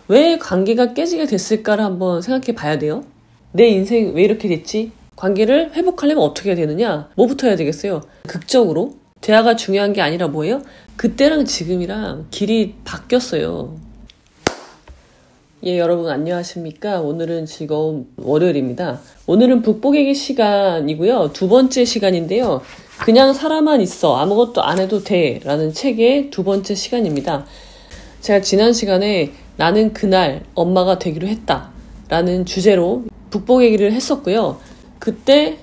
왜 관계가 깨지게 됐을까를 한번 생각해 봐야 돼요. 내 인생 왜 이렇게 됐지? 관계를 회복하려면 어떻게 해야 되느냐? 뭐부터 해야 되겠어요? 극적으로? 대화가 중요한 게 아니라 뭐예요? 그때랑 지금이랑 길이 바뀌었어요. 예, 여러분 안녕하십니까? 오늘은 즐거운 월요일입니다. 오늘은 북보개기 시간이고요. 두 번째 시간인데요. 그냥 살아만 있어. 아무것도 안 해도 돼. 라는 책의 두 번째 시간입니다. 제가 지난 시간에 나는 그날 엄마가 되기로 했다. 라는 주제로 북보개기를 했었고요. 그때,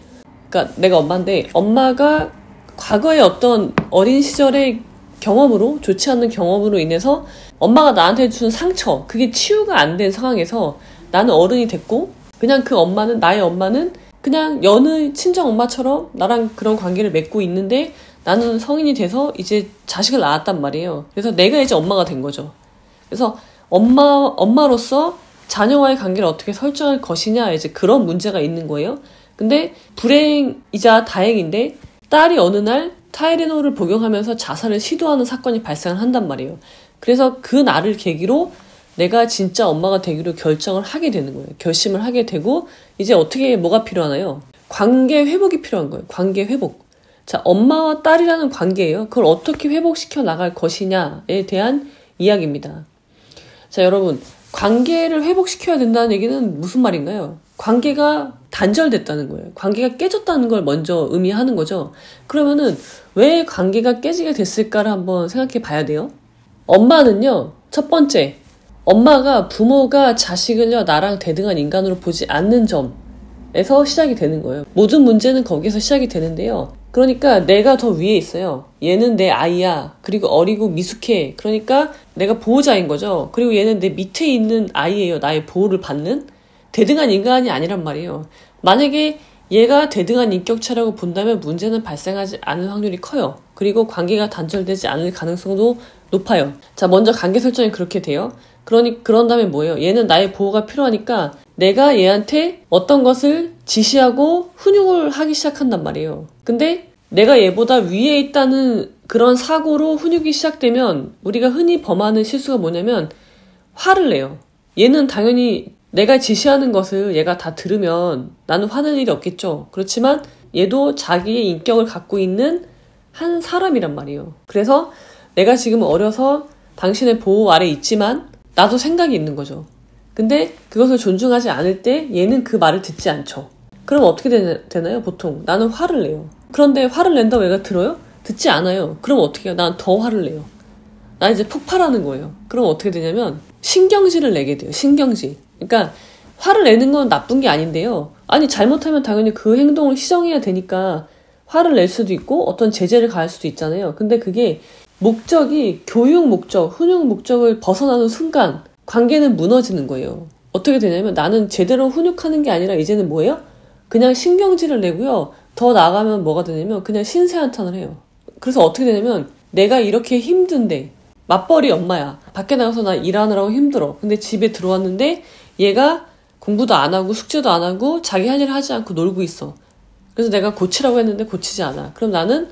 그러니까 내가 엄마인데 엄마가 과거의 어떤 어린 시절의 경험으로, 좋지 않는 경험으로 인해서 엄마가 나한테 준 상처, 그게 치유가 안 된 상황에서 나는 어른이 됐고, 그냥 그 엄마는, 나의 엄마는 그냥 여느 친정 엄마처럼 나랑 그런 관계를 맺고 있는데 나는 성인이 돼서 이제 자식을 낳았단 말이에요. 그래서 내가 이제 엄마가 된 거죠. 그래서 엄마로서 자녀와의 관계를 어떻게 설정할 것이냐, 이제 그런 문제가 있는 거예요. 근데 불행이자 다행인데 딸이 어느 날 타이레놀을 복용하면서 자살을 시도하는 사건이 발생을 한단 말이에요. 그래서 그 날을 계기로 내가 진짜 엄마가 되기로 결정을 하게 되는 거예요. 결심을 하게 되고 이제 어떻게 뭐가 필요하나요? 관계 회복이 필요한 거예요. 관계 회복. 자, 엄마와 딸이라는 관계예요. 그걸 어떻게 회복시켜 나갈 것이냐에 대한 이야기입니다. 자, 여러분, 관계를 회복시켜야 된다는 얘기는 무슨 말인가요? 관계가 단절됐다는 거예요. 관계가 깨졌다는 걸 먼저 의미하는 거죠. 그러면은 왜 관계가 깨지게 됐을까를 한번 생각해 봐야 돼요. 엄마는요, 첫 번째, 엄마가 부모가 자식을요, 나랑 대등한 인간으로 보지 않는 점에서 시작이 되는 거예요. 모든 문제는 거기서 시작이 되는데요. 그러니까 내가 더 위에 있어요. 얘는 내 아이야. 그리고 어리고 미숙해. 그러니까 내가 보호자인 거죠. 그리고 얘는 내 밑에 있는 아이예요. 나의 보호를 받는. 대등한 인간이 아니란 말이에요. 만약에 얘가 대등한 인격체라고 본다면 문제는 발생하지 않을 확률이 커요. 그리고 관계가 단절되지 않을 가능성도 높아요. 자, 먼저 관계 설정이 그렇게 돼요. 그런 다음에 뭐예요? 얘는 나의 보호가 필요하니까 내가 얘한테 어떤 것을 지시하고 훈육을 하기 시작한단 말이에요. 근데 내가 얘보다 위에 있다는 그런 사고로 훈육이 시작되면 우리가 흔히 범하는 실수가 뭐냐면 화를 내요. 얘는 당연히 내가 지시하는 것을 얘가 다 들으면 나는 화낼 일이 없겠죠. 그렇지만 얘도 자기의 인격을 갖고 있는 한 사람이란 말이에요. 그래서 내가 지금 어려서 당신의 보호 아래 있지만 나도 생각이 있는 거죠. 근데 그것을 존중하지 않을 때 얘는 그 말을 듣지 않죠. 그럼 어떻게 되나요? 보통 나는 화를 내요. 그런데 화를 낸다고 얘가 들어요? 듣지 않아요. 그럼 어떻게 해요? 난 더 화를 내요. 나 이제 폭발하는 거예요. 그럼 어떻게 되냐면 신경질을 내게 돼요. 신경질. 그러니까 화를 내는 건 나쁜 게 아닌데요. 아니, 잘못하면 당연히 그 행동을 시정해야 되니까 화를 낼 수도 있고 어떤 제재를 가할 수도 있잖아요. 근데 그게 목적이 교육 목적, 훈육 목적을 벗어나는 순간 관계는 무너지는 거예요. 어떻게 되냐면 나는 제대로 훈육하는 게 아니라 이제는 뭐예요? 그냥 신경질을 내고요. 더 나아가면 뭐가 되냐면 그냥 신세한탄을 해요. 그래서 어떻게 되냐면 내가 이렇게 힘든데 맞벌이 엄마야. 밖에 나가서 나 일하느라고 힘들어. 근데 집에 들어왔는데 얘가 공부도 안 하고 숙제도 안 하고 자기 할 일을 하지 않고 놀고 있어. 그래서 내가 고치라고 했는데 고치지 않아. 그럼 나는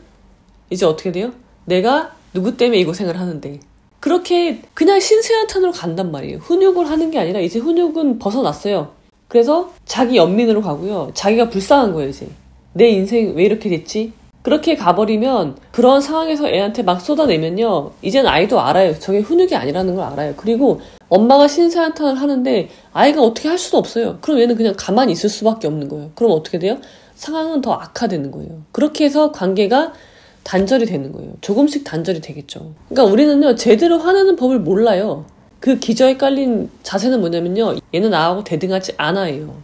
이제 어떻게 돼요? 내가 누구 때문에 이 고생을 하는데. 그렇게 그냥 신세한탄으로 간단 말이에요. 훈육을 하는 게 아니라 이제 훈육은 벗어났어요. 그래서 자기 연민으로 가고요. 자기가 불쌍한 거예요, 이제. 내 인생 왜 이렇게 됐지? 그렇게 가버리면 그런 상황에서 애한테 막 쏟아내면요. 이젠 아이도 알아요. 저게 훈육이 아니라는 걸 알아요. 그리고 엄마가 신세한탄을 하는데 아이가 어떻게 할 수도 없어요. 그럼 얘는 그냥 가만히 있을 수밖에 없는 거예요. 그럼 어떻게 돼요? 상황은 더 악화되는 거예요. 그렇게 해서 관계가 단절이 되는 거예요. 조금씩 단절이 되겠죠. 그러니까 우리는요, 제대로 화내는 법을 몰라요. 그 기저에 깔린 자세는 뭐냐면요, 얘는 나하고 대등하지 않아요.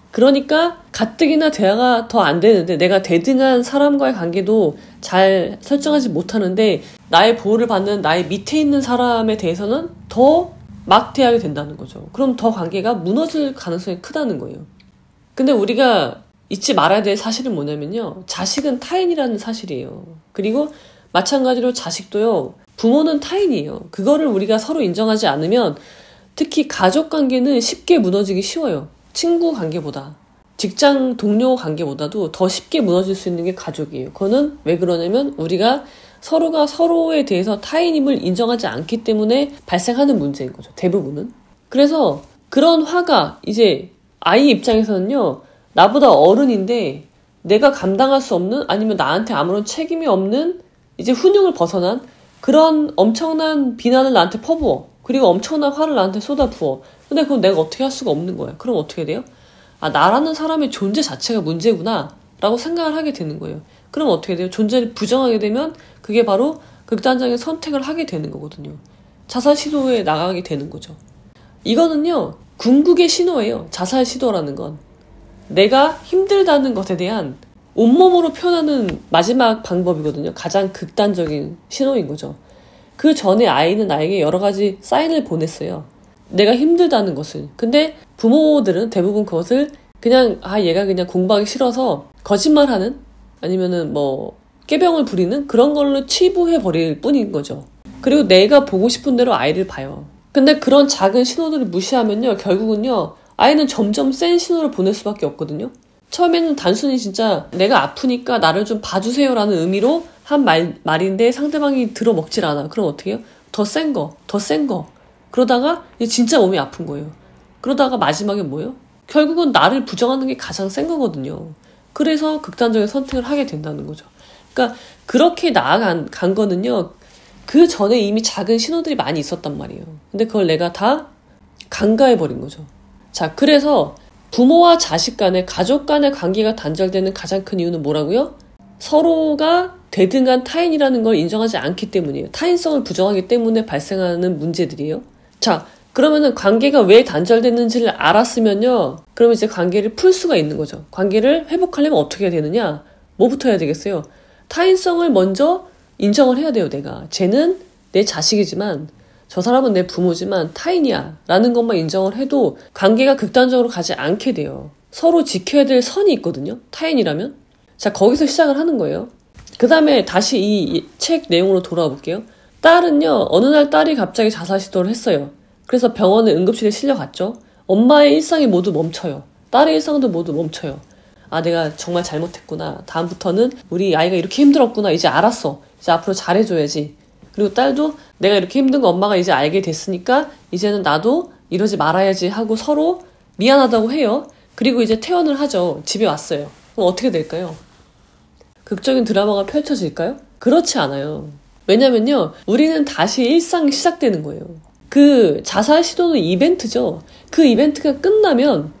그러니까 가뜩이나 대화가 더 안 되는데 내가 대등한 사람과의 관계도 잘 설정하지 못하는데 나의 보호를 받는 나의 밑에 있는 사람에 대해서는 더 막대하게 된다는 거죠. 그럼 더 관계가 무너질 가능성이 크다는 거예요. 근데 우리가 잊지 말아야 될 사실은 뭐냐면요, 자식은 타인이라는 사실이에요. 그리고 마찬가지로 자식도요, 부모는 타인이에요. 그거를 우리가 서로 인정하지 않으면 특히 가족 관계는 쉽게 무너지기 쉬워요. 친구 관계보다, 직장 동료 관계보다도 더 쉽게 무너질 수 있는 게 가족이에요. 그거는 왜 그러냐면 우리가 서로가 서로에 대해서 타인임을 인정하지 않기 때문에 발생하는 문제인 거죠. 대부분은. 그래서 그런 화가 이제 아이 입장에서는요, 나보다 어른인데 내가 감당할 수 없는, 아니면 나한테 아무런 책임이 없는 이제 훈육을 벗어난 그런 엄청난 비난을 나한테 퍼부어. 그리고 엄청난 화를 나한테 쏟아부어. 근데 그건 내가 어떻게 할 수가 없는 거야. 그럼 어떻게 돼요? 아, 나라는 사람의 존재 자체가 문제구나 라고 생각을 하게 되는 거예요. 그럼 어떻게 돼요? 존재를 부정하게 되면 그게 바로 극단적인 선택을 하게 되는 거거든요. 자살 시도에 나가게 되는 거죠. 이거는요, 궁극의 신호예요. 자살 시도라는 건. 내가 힘들다는 것에 대한 온몸으로 표현하는 마지막 방법이거든요. 가장 극단적인 신호인 거죠. 그 전에 아이는 나에게 여러 가지 사인을 보냈어요. 내가 힘들다는 것을. 근데 부모들은 대부분 그것을 그냥 얘가 그냥 공부하기 싫어서 거짓말하는, 아니면은 뭐 깨병을 부리는 그런 걸로 치부해 버릴 뿐인 거죠. 그리고 내가 보고 싶은 대로 아이를 봐요. 근데 그런 작은 신호들을 무시하면요, 결국은요, 아이는 점점 센 신호를 보낼 수밖에 없거든요. 처음에는 단순히 진짜 내가 아프니까 나를 좀 봐주세요 라는 의미로 한 말인데 상대방이 들어먹질 않아. 그럼 어떻게 해요? 더 센 거. 그러다가 진짜 몸이 아픈 거예요. 그러다가 마지막에 뭐예요? 결국은 나를 부정하는 게 가장 센 거거든요. 그래서 극단적인 선택을 하게 된다는 거죠. 그러니까 그렇게 나아간 거는요, 그 전에 이미 작은 신호들이 많이 있었단 말이에요. 근데 그걸 내가 다 간과해버린 거죠. 자, 그래서 부모와 자식 간의, 가족 간의 관계가 단절되는 가장 큰 이유는 뭐라고요? 서로가 대등한 타인이라는 걸 인정하지 않기 때문이에요. 타인성을 부정하기 때문에 발생하는 문제들이에요. 자, 그러면은 관계가 왜 단절됐는지를 알았으면요, 그러면 이제 관계를 풀 수가 있는 거죠. 관계를 회복하려면 어떻게 해야 되느냐? 뭐부터 해야 되겠어요? 타인성을 먼저 인정을 해야 돼요. 내가. 쟤는 내 자식이지만 저 사람은 내 부모지만 타인이야 라는 것만 인정을 해도 관계가 극단적으로 가지 않게 돼요. 서로 지켜야 될 선이 있거든요. 타인이라면. 자, 거기서 시작을 하는 거예요. 그 다음에 다시 이 책 내용으로 돌아와 볼게요. 딸은요, 어느 날 딸이 갑자기 자살 시도를 했어요. 그래서 병원에 응급실에 실려갔죠. 엄마의 일상이 모두 멈춰요. 딸의 일상도 모두 멈춰요. 아, 내가 정말 잘못했구나. 다음부터는 우리 아이가 이렇게 힘들었구나. 이제 알았어. 이제 앞으로 잘해줘야지. 그리고 딸도 내가 이렇게 힘든 거 엄마가 이제 알게 됐으니까 이제는 나도 이러지 말아야지 하고 서로 미안하다고 해요. 그리고 이제 퇴원을 하죠. 집에 왔어요. 그럼 어떻게 될까요? 극적인 드라마가 펼쳐질까요? 그렇지 않아요. 왜냐면요, 우리는 다시 일상이 시작되는 거예요. 그 자살 시도는 이벤트죠. 그 이벤트가 끝나면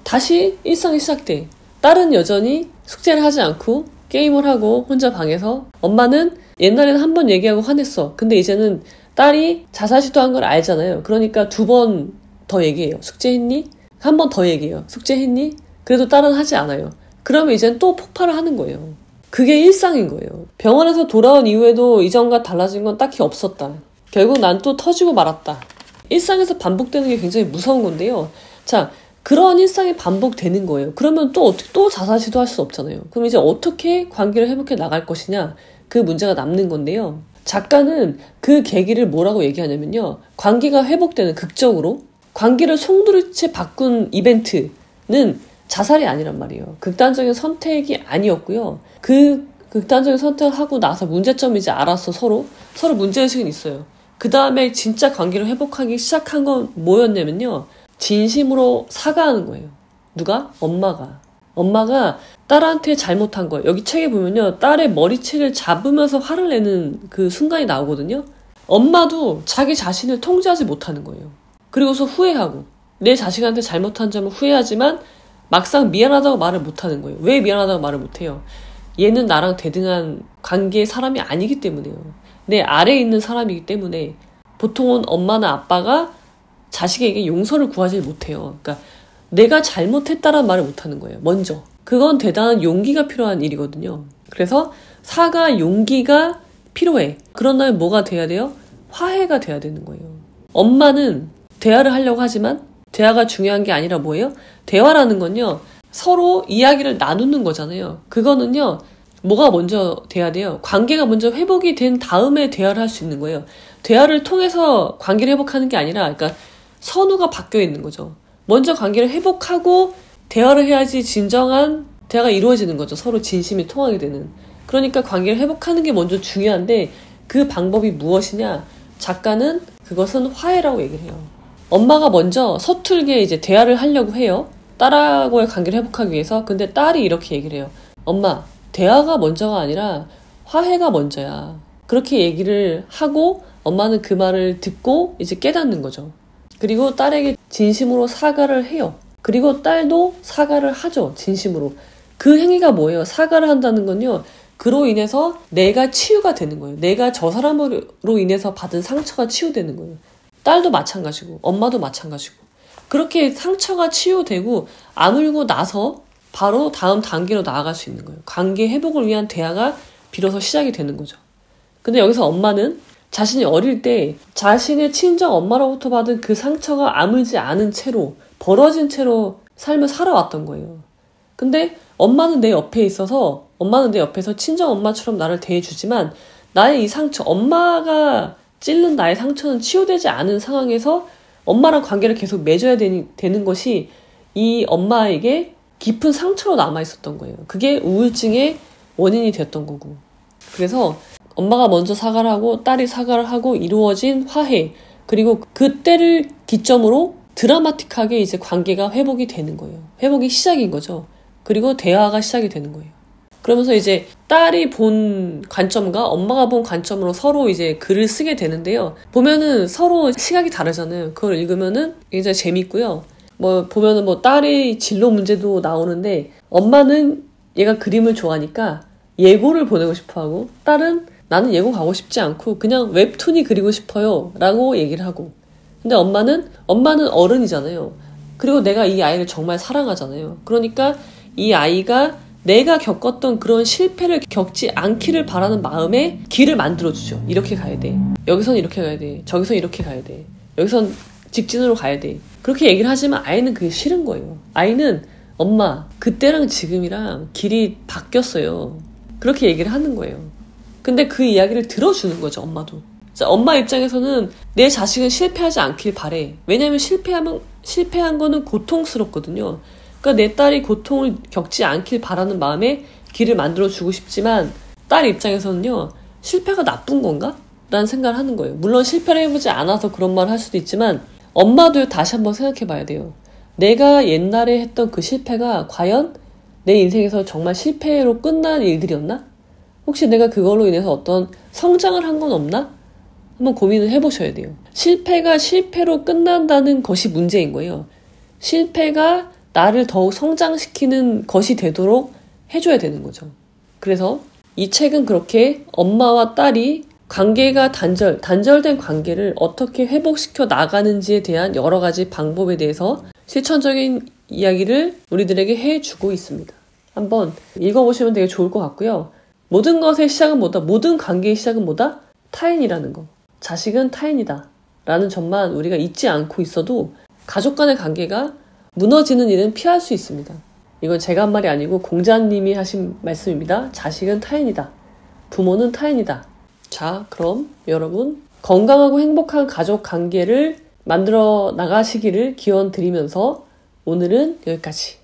다시 일상이 시작돼. 딸은 여전히 숙제를 하지 않고 게임을 하고 혼자 방에서, 엄마는 옛날에는 한 번 얘기하고 화냈어. 근데 이제는 딸이 자살 시도한 걸 알잖아요. 그러니까 2번 더 얘기해요. 숙제했니? 한 번 더 얘기해요. 숙제했니? 그래도 딸은 하지 않아요. 그러면 이제는 또 폭발을 하는 거예요. 그게 일상인 거예요. 병원에서 돌아온 이후에도 이전과 달라진 건 딱히 없었다. 결국 난 또 터지고 말았다. 일상에서 반복되는 게 굉장히 무서운 건데요. 자, 그런 일상이 반복되는 거예요. 그러면 또 어떻게 또 자살 시도할 수 없잖아요. 그럼 이제 어떻게 관계를 회복해 나갈 것이냐, 그 문제가 남는 건데요. 작가는 그 계기를 뭐라고 얘기하냐면요, 관계가 회복되는, 극적으로 관계를 송두리째 바꾼 이벤트는 자살이 아니란 말이에요. 극단적인 선택이 아니었고요. 그 극단적인 선택을 하고 나서 문제점이 이제 알았어. 서로 문제의식은 있어요. 그 다음에 진짜 관계를 회복하기 시작한 건 뭐였냐면요, 진심으로 사과하는 거예요. 누가? 엄마가 딸한테 잘못한 거예요. 여기 책에 보면요, 딸의 머리채를 잡으면서 화를 내는 그 순간이 나오거든요. 엄마도 자기 자신을 통제하지 못하는 거예요. 그리고서 후회하고, 내 자식한테 잘못한 점을 후회하지만 막상 미안하다고 말을 못하는 거예요. 왜 미안하다고 말을 못해요? 얘는 나랑 대등한 관계의 사람이 아니기 때문에요. 내 아래에 있는 사람이기 때문에. 보통은 엄마나 아빠가 자식에게 용서를 구하지 못해요. 그러니까 내가 잘못했다라는 말을 못하는 거예요. 먼저. 그건 대단한 용기가 필요한 일이거든요. 그래서 사과 용기가 필요해. 그런다면 뭐가 돼야 돼요? 화해가 돼야 되는 거예요. 엄마는 대화를 하려고 하지만 대화가 중요한 게 아니라 뭐예요? 대화라는 건요, 서로 이야기를 나누는 거잖아요. 그거는요, 뭐가 먼저 돼야 돼요? 관계가 먼저 회복이 된 다음에 대화를 할 수 있는 거예요. 대화를 통해서 관계를 회복하는 게 아니라, 그러니까 선우가 바뀌어 있는 거죠. 먼저 관계를 회복하고 대화를 해야지 진정한 대화가 이루어지는 거죠. 서로 진심이 통하게 되는. 그러니까 관계를 회복하는 게 먼저 중요한데, 그 방법이 무엇이냐? 작가는 그것은 화해라고 얘기를 해요. 엄마가 먼저 서툴게 이제 대화를 하려고 해요. 딸하고의 관계를 회복하기 위해서. 근데 딸이 이렇게 얘기를 해요. 엄마, 대화가 먼저가 아니라 화해가 먼저야. 그렇게 얘기를 하고 엄마는 그 말을 듣고 이제 깨닫는 거죠. 그리고 딸에게 진심으로 사과를 해요. 그리고 딸도 사과를 하죠. 진심으로. 그 행위가 뭐예요? 사과를 한다는 건요. 그로 인해서 내가 치유가 되는 거예요. 내가 저 사람으로 인해서 받은 상처가 치유되는 거예요. 딸도 마찬가지고 엄마도 마찬가지고. 그렇게 상처가 치유되고 아물고 나서 바로 다음 단계로 나아갈 수 있는 거예요. 관계 회복을 위한 대화가 비로소 시작이 되는 거죠. 근데 여기서 엄마는 자신이 어릴 때 자신의 친정 엄마로부터 받은 그 상처가 아물지 않은 채로 벌어진 채로 삶을 살아왔던 거예요. 근데 엄마는 내 옆에 있어서 엄마는 내 옆에서 친정 엄마처럼 나를 대해주지만 나의 이 상처, 엄마가 찔른 나의 상처는 치유되지 않은 상황에서 엄마랑 관계를 계속 맺어야 되는 것이 이 엄마에게 깊은 상처로 남아있었던 거예요. 그게 우울증의 원인이 됐던 거고. 그래서 엄마가 먼저 사과를 하고 딸이 사과를 하고 이루어진 화해, 그리고 그때를 기점으로 드라마틱하게 이제 관계가 회복이 되는 거예요. 회복이 시작인 거죠. 그리고 대화가 시작이 되는 거예요. 그러면서 이제 딸이 본 관점과 엄마가 본 관점으로 서로 이제 글을 쓰게 되는데요. 보면은 서로 시각이 다르잖아요. 그걸 읽으면은 굉장히 재밌고요. 보면은 딸의 진로 문제도 나오는데 엄마는 얘가 그림을 좋아하니까 예고를 보내고 싶어 하고 딸은 나는 예고 가고 싶지 않고 그냥 웹툰이 그리고 싶어요 라고 얘기를 하고, 근데 엄마는 어른이잖아요. 그리고 내가 이 아이를 정말 사랑하잖아요. 그러니까 이 아이가 내가 겪었던 그런 실패를 겪지 않기를 바라는 마음에 길을 만들어주죠. 이렇게 가야 돼. 여기선 이렇게 가야 돼. 저기선 이렇게 가야 돼. 여기선 직진으로 가야 돼. 그렇게 얘기를 하지만 아이는 그게 싫은 거예요. 아이는 엄마, 그때랑 지금이랑 길이 바뀌었어요. 그렇게 얘기를 하는 거예요. 근데 그 이야기를 들어주는 거죠, 엄마도. 엄마 입장에서는 내 자식은 실패하지 않길 바래. 왜냐면 실패한 거는 고통스럽거든요. 그러니까 내 딸이 고통을 겪지 않길 바라는 마음에 길을 만들어주고 싶지만 딸 입장에서는요, 실패가 나쁜 건가? 라는 생각을 하는 거예요. 물론 실패를 해보지 않아서 그런 말을 할 수도 있지만 엄마도 다시 한번 생각해 봐야 돼요. 내가 옛날에 했던 그 실패가 과연 내 인생에서 정말 실패로 끝난 일들이었나? 혹시 내가 그걸로 인해서 어떤 성장을 한 건 없나? 한번 고민을 해보셔야 돼요. 실패가 실패로 끝난다는 것이 문제인 거예요. 실패가 나를 더욱 성장시키는 것이 되도록 해줘야 되는 거죠. 그래서 이 책은 그렇게 엄마와 딸이 관계가 단절된 관계를 어떻게 회복시켜 나가는지에 대한 여러 가지 방법에 대해서 실천적인 이야기를 우리들에게 해주고 있습니다. 한번 읽어보시면 되게 좋을 것 같고요. 모든 것의 시작은 뭐다? 모든 관계의 시작은 뭐다? 타인이라는 거. 자식은 타인이다 라는 점만 우리가 잊지 않고 있어도 가족 간의 관계가 무너지는 일은 피할 수 있습니다. 이건 제가 한 말이 아니고 공자님이 하신 말씀입니다. 자식은 타인이다. 부모는 타인이다. 자, 그럼 여러분 건강하고 행복한 가족 관계를 만들어 나가시기를 기원 드리면서 오늘은 여기까지.